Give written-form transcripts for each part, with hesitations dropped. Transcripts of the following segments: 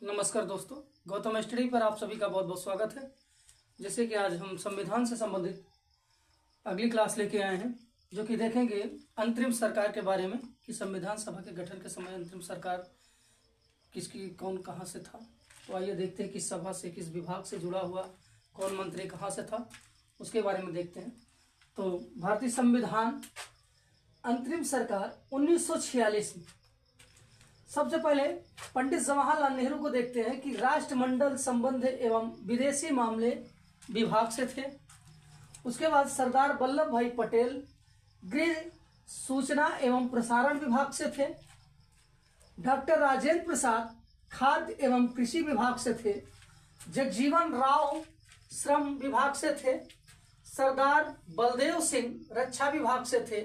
नमस्कार दोस्तों, गौतम स्टडी पर आप सभी का बहुत बहुत स्वागत है। जैसे कि आज हम संविधान से संबंधित अगली क्लास लेके आए हैं, जो कि देखेंगे अंतरिम सरकार के बारे में कि संविधान सभा के गठन के समय अंतरिम सरकार किसकी कौन कहाँ से था। तो आइए देखते हैं किस सभा से, किस विभाग से जुड़ा हुआ, कौन मंत्री कहाँ से था, उसके बारे में देखते हैं। तो भारतीय संविधान अंतरिम सरकार 1946 में सबसे पहले पंडित जवाहरलाल नेहरू को देखते हैं कि राष्ट्रमंडल संबंध एवं विदेशी मामले विभाग से थे। उसके बाद सरदार वल्लभ भाई पटेल गृह सूचना एवं प्रसारण विभाग से थे। डॉक्टर राजेंद्र प्रसाद खाद्य एवं कृषि विभाग से थे। जगजीवन राव श्रम विभाग से थे। सरदार बलदेव सिंह रक्षा विभाग से थे।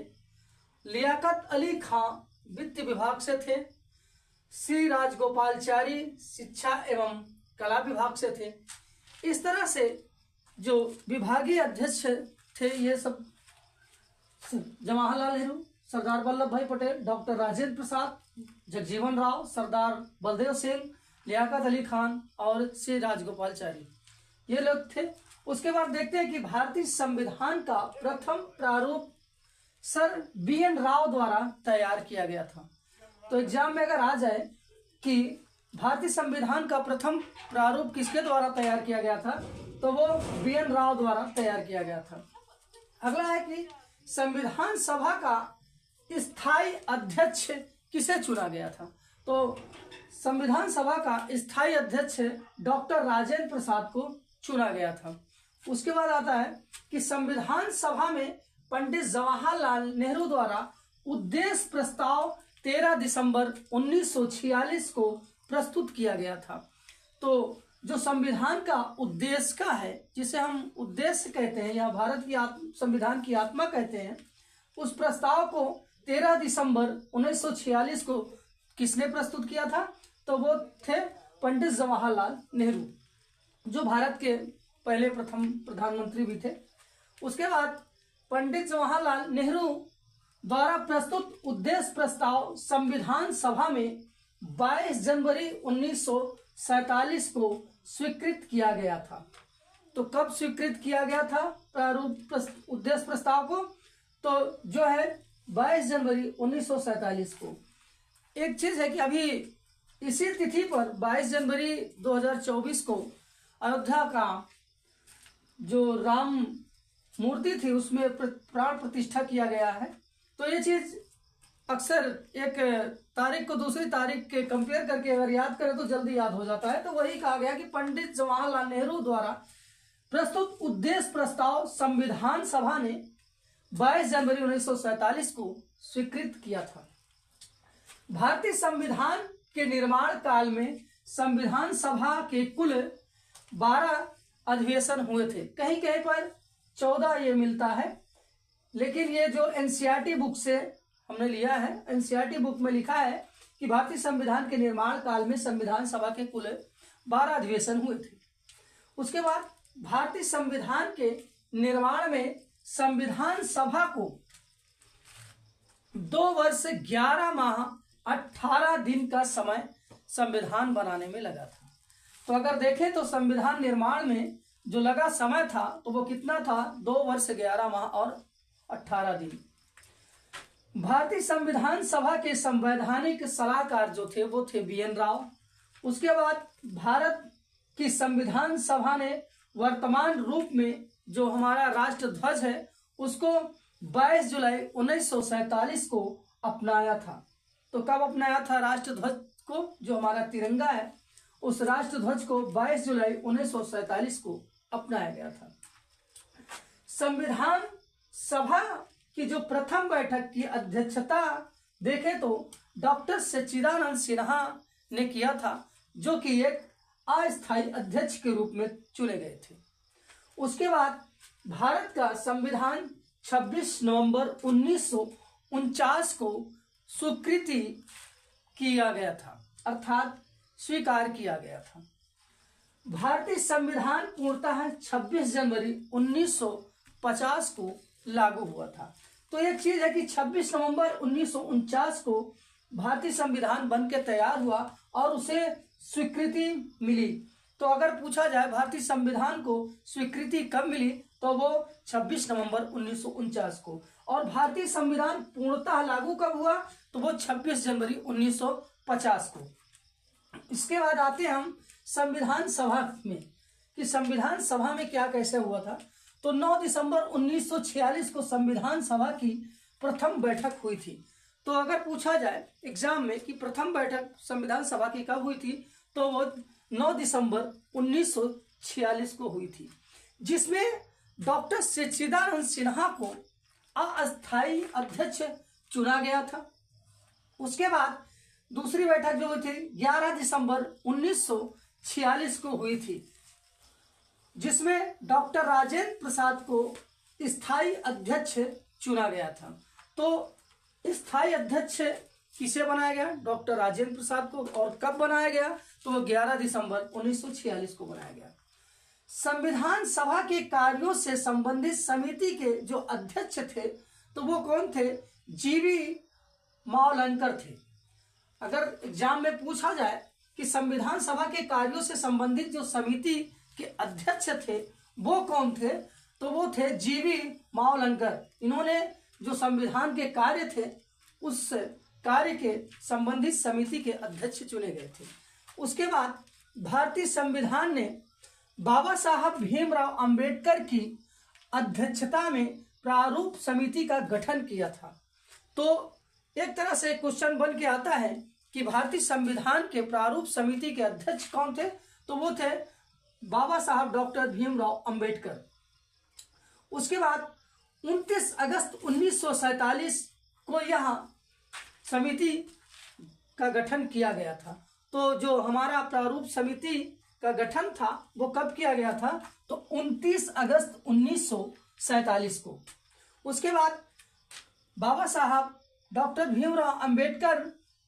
लियाकत अली खां वित्त विभाग से थे। श्री राजगोपालचारी शिक्षा एवं कला विभाग से थे। इस तरह से जो विभागीय अध्यक्ष थे ये सब जवाहरलाल नेहरू, सरदार वल्लभ भाई पटेल, डॉक्टर राजेंद्र प्रसाद, जगजीवन राव, सरदार बलदेव सिंह, लियाकत अली खान और श्री राजगोपालचारी, ये लोग थे। उसके बाद देखते हैं कि भारतीय संविधान का प्रथम प्रारूप सर BN राव द्वारा तैयार किया गया था। तो एग्जाम में अगर आ जाए कि भारतीय संविधान का प्रथम प्रारूप किसके द्वारा तैयार किया गया था, तो वो BN राव द्वारा तैयार किया गया था। अगला है कि संविधान सभा का स्थायी अध्यक्ष किसे चुना गया था। तो संविधान सभा का स्थायी अध्यक्ष डॉक्टर राजेंद्र प्रसाद को चुना गया था। उसके बाद आता है कि संविधान सभा में पंडित जवाहरलाल नेहरू द्वारा उद्देश्य प्रस्ताव 13 दिसंबर 1946 को प्रस्तुत किया गया था। तो जो संविधान का उद्देश्य का है, जिसे हम उद्देश्य कहते हैं या भारत की संविधान की आत्मा कहते हैं, उस प्रस्ताव को 13 दिसंबर 1946 को किसने प्रस्तुत किया था, तो वो थे पंडित जवाहरलाल नेहरू, जो भारत के पहले प्रथम प्रधानमंत्री भी थे। उसके बाद पंडित जवाहरलाल नेहरू द्वारा प्रस्तुत उद्देश्य प्रस्ताव संविधान सभा में 22 जनवरी 1947 को स्वीकृत किया गया था। तो कब स्वीकृत किया गया था प्रारूप उद्देश्य प्रस्ताव को, तो जो है 22 जनवरी 1947 को। एक चीज है कि अभी इसी तिथि पर 22 जनवरी 2024 को अयोध्या का जो राम मूर्ति थी उसमें प्राण प्रतिष्ठा किया गया है। तो ये चीज अक्सर एक तारीख को दूसरी तारीख के कंपेयर करके अगर याद करें तो जल्दी याद हो जाता है। तो वही कहा गया कि पंडित जवाहरलाल नेहरू द्वारा प्रस्तुत उद्देश्य प्रस्ताव संविधान सभा ने 22 जनवरी 1947 को स्वीकृत किया था। भारतीय संविधान के निर्माण काल में संविधान सभा के कुल 12 अधिवेशन हुए थे। कहीं कहीं पर 14 ये मिलता है, लेकिन ये जो NCERT बुक से हमने लिया है, NCERT बुक में लिखा है कि भारतीय संविधान के निर्माण काल में संविधान सभा के कुल 12 अधिवेशन हुए थे। उसके बाद भारतीय संविधान के निर्माण में संविधान सभा को 2 वर्ष 11 माह 18 दिन का समय संविधान बनाने में लगा था। तो अगर देखें तो संविधान निर्माण में जो लगा समय था तो वो कितना था, 2 वर्ष 11 माह और 18 दिन। भारतीय संविधान सभा के संवैधानिक सलाहकार जो थे वो थे BN राव। उसके बाद भारत की संविधान सभा ने वर्तमान रूप में जो हमारा राष्ट्र ध्वज है उसको 22 जुलाई 1947 को अपनाया था। तो कब अपनाया था राष्ट्र ध्वज को, जो हमारा तिरंगा है, उस राष्ट्र ध्वज को 22 जुलाई 1947 को अपनाया गया था। संविधान सभा की जो प्रथम बैठक की अध्यक्षता देखें तो डॉक्टर सच्चिदानंद सिन्हा ने किया था, जो कि एक अस्थायी अध्यक्ष के रूप में चुने गए थे। उसके बाद भारत का संविधान 26 नवंबर 1949 को स्वीकृति किया गया था, अर्थात स्वीकार किया गया था। भारतीय संविधान पूर्णतः 26 जनवरी 1950 को लागू हुआ था। तो एक चीज है कि 26 नवंबर 1949 को भारतीय संविधान बन के तैयार हुआ और उसे स्वीकृति मिली? तो अगर पूछा जाए भारतीय संविधान को स्वीकृति कब मिली, तो वो 26 नवंबर 1949 को। और भारतीय संविधान पूर्णतः लागू कब हुआ, तो वो 26 जनवरी 1950 को। इसके बाद आते हैं हम संविधान सभा में, कि संविधान सभा में क्या कैसे हुआ था। तो 9 दिसंबर 1946 को संविधान सभा की प्रथम बैठक हुई थी। तो अगर पूछा जाए एग्जाम में कि प्रथम बैठक संविधान सभा की कब हुई थी, तो वो 9 दिसंबर 1946 को हुई थी, जिसमें डॉक्टर सच्चिदानंद सिन्हा को अस्थायी अध्यक्ष चुना गया था। उसके बाद दूसरी बैठक जो हुई थी 11 दिसंबर 1946 को हुई थी, जिसमें डॉक्टर राजेंद्र प्रसाद को स्थायी अध्यक्ष चुना गया था। तो स्थायी अध्यक्ष किसे बनाया गया? डॉक्टर राजेंद्र प्रसाद को। और कब बनाया गया? तो वो 11 दिसंबर 1946 को बनाया गया। संविधान सभा के कार्यों से संबंधित समिति के जो अध्यक्ष थे, तो वो कौन थे? जीवी मावलंकर थे। अगर एग्जाम में पूछा जाए कि संविधान सभा के कार्यों से संबंधित जो समिति के अध्यक्ष थे वो कौन थे, तो वो थे जीवी मावलंकर। इन्होंने जो संविधान के कार्य थे उस कार्य के संबंधित समिति के अध्यक्ष चुने गए थे। उसके बाद भारतीय संविधान ने बाबा साहब भीमराव अंबेडकर की अध्यक्षता में प्रारूप समिति का गठन किया था। तो एक तरह से क्वेश्चन बन के आता है कि भारतीय संविधान के प्रारूप समिति के अध्यक्ष कौन थे, तो वो थे बाबा साहब डॉक्टर भीमराव अंबेडकर। उसके बाद 29 अगस्त 1947 को यह समिति का गठन किया गया था। तो जो हमारा प्रारूप समिति का गठन था वो कब किया गया था, तो 29 अगस्त 1947 को। उसके बाद बाबा साहब डॉक्टर भीमराव अंबेडकर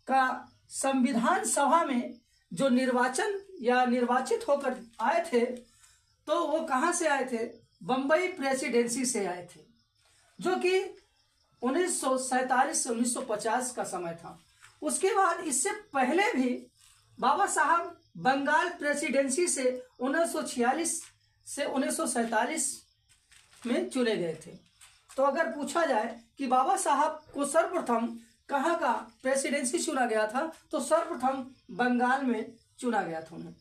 का संविधान सभा में जो निर्वाचन या निर्वाचित होकर आए थे, तो वो कहाँ से आए थे? बम्बई प्रेसिडेंसी से आए थे, जो कि 1947 से 1950 का समय था। उसके बाद इससे पहले भी बाबा साहब बंगाल प्रेसिडेंसी से 1946 से 1947 में चुने गए थे। तो अगर पूछा जाए कि बाबा साहब को सर्वप्रथम कहाँ का प्रेसिडेंसी चुना गया था, तो सर्वप्रथम बंगाल में चुना गया था उन्हें।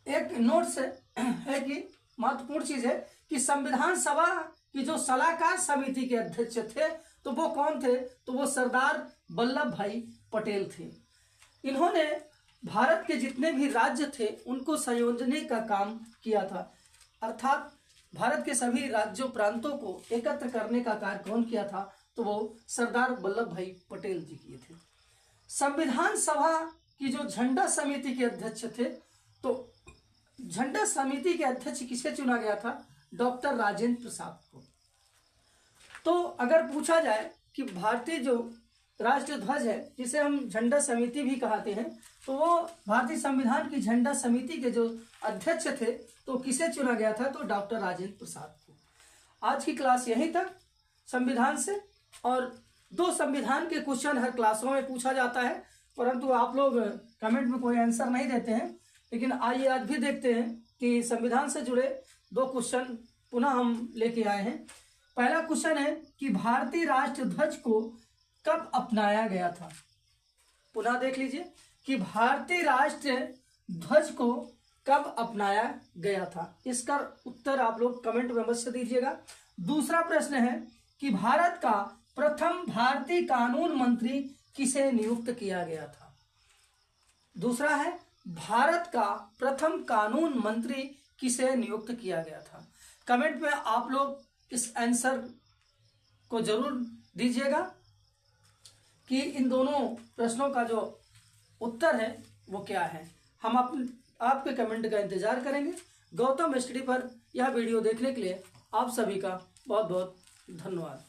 एक नोट से है कि महत्वपूर्ण चीज है कि संविधान सभा की जो सलाहकार समिति के अध्यक्ष थे, तो वो कौन थे? तो वो सरदार वल्लभ भाई पटेल थे। इन्होंने भारत के जितने भी राज्य थे उनको संयोजने का काम किया था, अर्थात भारत के सभी राज्यों प्रांतों को एकत्र करने का कार्य कौन किया था? तो वो सरदार वल्लभ भाई पटेल जी किए थे। संविधान सभा की जो झंडा समिति के अध्यक्ष थे, तो झंडा समिति के अध्यक्ष किसे चुना गया था? डॉक्टर राजेंद्र प्रसाद को। तो अगर पूछा जाए कि भारतीय जो राष्ट्र ध्वज है, जिसे हम झंडा समिति भी कहते हैं, तो वो भारतीय संविधान की झंडा समिति के जो अध्यक्ष थे, तो किसे चुना गया था? तो डॉक्टर राजेंद्र प्रसाद को। आज की क्लास यहीं तक संविधान से। और 2 संविधान के क्वेश्चन हर क्लासों में पूछा जाता है, परंतु आप लोग कमेंट में कोई आंसर नहीं देते हैं। लेकिन आइए आज भी देखते हैं कि संविधान से जुड़े 2 क्वेश्चन पुनः हम लेके आए हैं। पहला क्वेश्चन है कि भारतीय राष्ट्र ध्वज को कब अपनाया गया था? पुनः देख लीजिए कि भारतीय राष्ट्र ध्वज को कब अपनाया गया था। इसका उत्तर आप लोग कमेंट में अवश्य दीजिएगा। दूसरा प्रश्न है कि भारत का प्रथम भारतीय कानून मंत्री किसे नियुक्त किया गया था? दूसरा है भारत का प्रथम कानून मंत्री किसे नियुक्त किया गया था। कमेंट में आप लोग इस आंसर को जरूर दीजिएगा कि इन दोनों प्रश्नों का जो उत्तर है वो क्या है। हम आपके कमेंट का इंतजार करेंगे। गौतम स्टडी पर यह वीडियो देखने के लिए आप सभी का बहुत बहुत धन्यवाद।